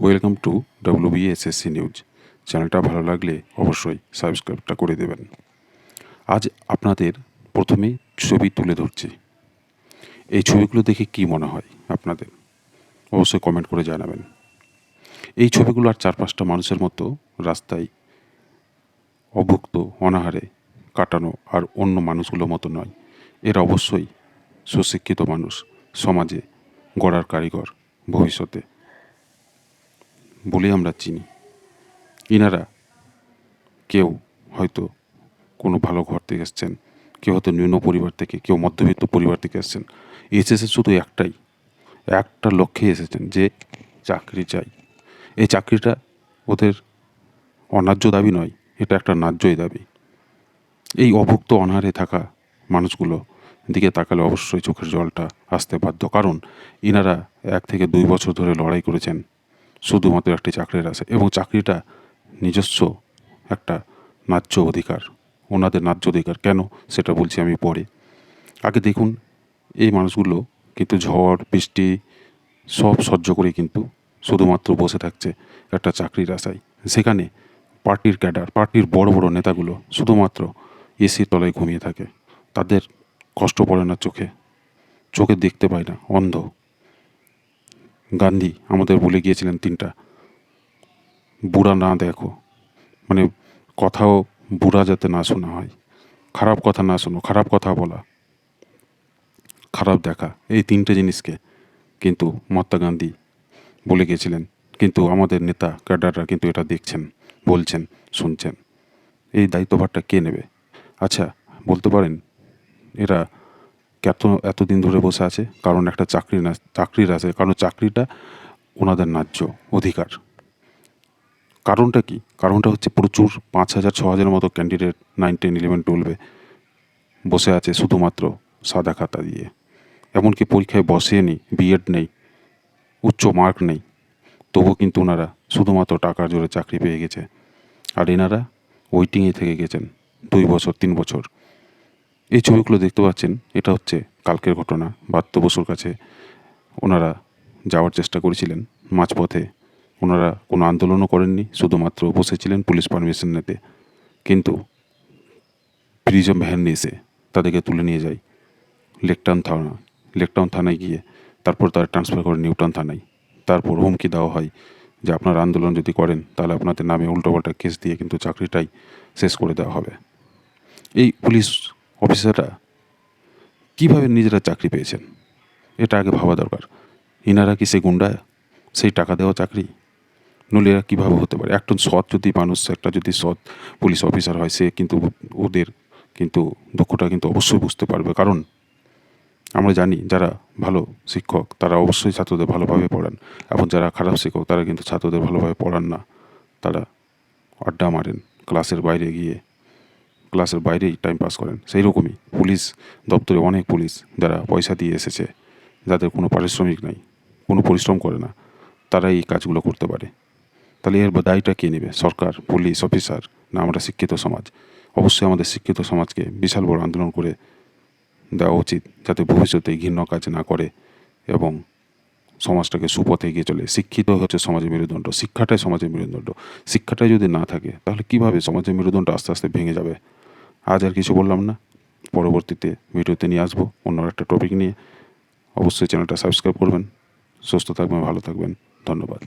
Welcome to WBSSC news. চ্যানেলটা ভালো লাগলে অবশ্যই সাবস্ক্রাইবটা করে দেবেন। আজ আপনাদের প্রথমে ছবি তুলে ধরছি। এই ছবিগুলো দেখে কি মনে হয় আপনাদের অবশ্যই কমেন্ট করে জানাবেন। এই ছবিগুলো আর 4-5টা মানুষের মতো রাস্তায় অভুক্ত অনাহারে কাটানো আর অন্য মানুষগুলোর মতো নয়। এরা অবশ্যই সুশিক্ষিত মানুষ, সমাজে গড়ার কারিগর ভবিষ্যতে বলে আমরা চিনি। ইনারা কেউ হয়তো কোনো ভালো ঘর থেকে এসছেন, কেউ হয়তো নিম্ন পরিবার থেকে, কেউ মধ্যবিত্ত পরিবার থেকে এসছেন। এসেছে শুধু একটা লক্ষ্যে এসেছেন যে চাকরি চাই। এই চাকরিটা ওদের অন্যায্য দাবি নয়, এটা একটা ন্যায্যই দাবি। এই অভুক্ত অনাহারে থাকা মানুষগুলো দিকে তাকালে অবশ্যই চোখের জলটা আসতে বাধ্য, কারণ ইনারা 1 থেকে 2 বছর ধরে লড়াই করেছেন শুধুমাত্র একটি চাকরির আশায়, এবং চাকরিটা নিজস্ব একটা ন্যায্য অধিকার, ওনাদের ন্যায্য অধিকার। কেন সেটা বলছি আমি পরে। আগে দেখুন, এই মানুষগুলো কিন্তু ঝড় বৃষ্টি সব সহ্য করে কিন্তু শুধুমাত্র বসে থাকছে একটা চাকরির আশায়। সেখানে পার্টির ক্যাডার, পার্টির বড় বড় নেতাগুলো শুধুমাত্র এসির তলায় ঘুমিয়ে থাকে। তাদের কষ্ট পড়ে না চোখে দেখতে পায় না, অন্ধ। গান্ধী আমাদের বলে গিয়েছিলেন 3টা, বুড়া না দেখো, মানে কথাও বুড়া যাতে না শোনা হয়, খারাপ কথা না শোনো, খারাপ কথা বলা, খারাপ দেখা, এই 3টে জিনিসকে কিন্তু মহাত্মা গান্ধী বলে গিয়েছিলেন। কিন্তু আমাদের নেতা ক্যাডাররা কিন্তু এটা দেখছেন, বলছেন, শুনছেন। এই দায়িত্বভারটা কে নেবে? আচ্ছা, বলতে পারেন এরা এতদিন ধরে বসে আছে কারণ একটা চাকরির আছে, কারণ চাকরিটা ওনাদের ন্যায্য অধিকার। কারণটা কি? কারণটা হচ্ছে প্রচুর 5,000-6,000 মতো ক্যান্ডিডেট 9, 10, 11, 12 বসে আছে শুধুমাত্র সাদা খাতা দিয়ে। এমনকি পরীক্ষায় বসেনি, বিএড নেই, উচ্চ মার্ক নেই, তবু কিন্তু ওনারা শুধুমাত্র টাকার জোরে চাকরি পেয়ে গেছে। আর এনারা ওয়েটিংয়ে থেকে গেছেন 2 বছর 3 বছর। এই ছবিগুলো দেখতে পাচ্ছেন, এটা হচ্ছে কালকের ঘটনা। ব্রাত্য বসুর কাছে ওনারা যাওয়ার চেষ্টা করেছিলেন, মাঝপথে ওনারা কোনো আন্দোলনও করেননি, শুধুমাত্র বসেছিলেন পুলিশ পারমিশন নিতে। কিন্তু প্রিজম ভ্যান এসে তাদেরকে তুলে নিয়ে যায় লেকটাউন থানায় গিয়ে তারপর তারা ট্রান্সফার করে নিউটাউন থানায়। তারপর হুমকি দেওয়া হয় যে আপনারা আন্দোলন যদি করেন তাহলে আপনাদের নামে উল্টোপাল্টা কেস দিয়ে কিন্তু চাকরিটাই শেষ করে দেওয়া হবে। এই পুলিশ অফিসাররা কীভাবে নিজেরা চাকরি পেয়েছেন এটা আগে ভাবা দরকার। ইনারা কি সেই গুন্ডা, সেই টাকা দেওয়া চাকরি? নইলে এরা কীভাবে হতে পারে? একজন সৎ যদি মানুষ, একটা যদি সৎ পুলিশ অফিসার হয়, সে কিন্তু ওদের কিন্তু দুঃখটা কিন্তু অবশ্যই বুঝতে পারবে। কারণ আমরা জানি যারা ভালো শিক্ষক তারা অবশ্যই ছাত্রদের ভালোভাবে পড়ান, এবং যারা খারাপ শিক্ষক তারা কিন্তু ছাত্রদের ভালোভাবে পড়ান না। তারা আড্ডা মারেন, ক্লাসের বাইরেই টাইম পাস করেন। সেই রকমই পুলিশ দপ্তরে অনেক পুলিশ যারা পয়সা দিয়ে এসেছে, যাদের কোনো পারিশ্রমিক নাই, কোনো পরিশ্রম করে না, তারা এই কাজগুলো করতে পারে। তাহলে এর দায়টা কে নেবে? সরকার, পুলিশ অফিসার, না আমরা শিক্ষিত সমাজ? অবশ্যই আমাদের শিক্ষিত সমাজকে বিশাল বড় আন্দোলন করে দেওয়া উচিত, যাতে ভবিষ্যতে ঘৃণ্য কাজ না করে এবং সমাজটাকে সুপথে এগিয়ে চলে। শিক্ষিত হচ্ছে সমাজের মেরুদণ্ড, শিক্ষাটাই সমাজের মেরুদণ্ড। শিক্ষাটাই যদি না থাকে তাহলে কীভাবে সমাজের মেরুদণ্ড আস্তে আস্তে ভেঙে যাবে? আজ আর কিছু বললাম না, পরবর্তীতে ভিডিওতে নিয়ে আসবো অন্য একটা টপিক নিয়ে। অবশ্যই চ্যানেলটা সাবস্ক্রাইব করবেন। সুস্থ থাকবেন, ভালো থাকবেন, ধন্যবাদ।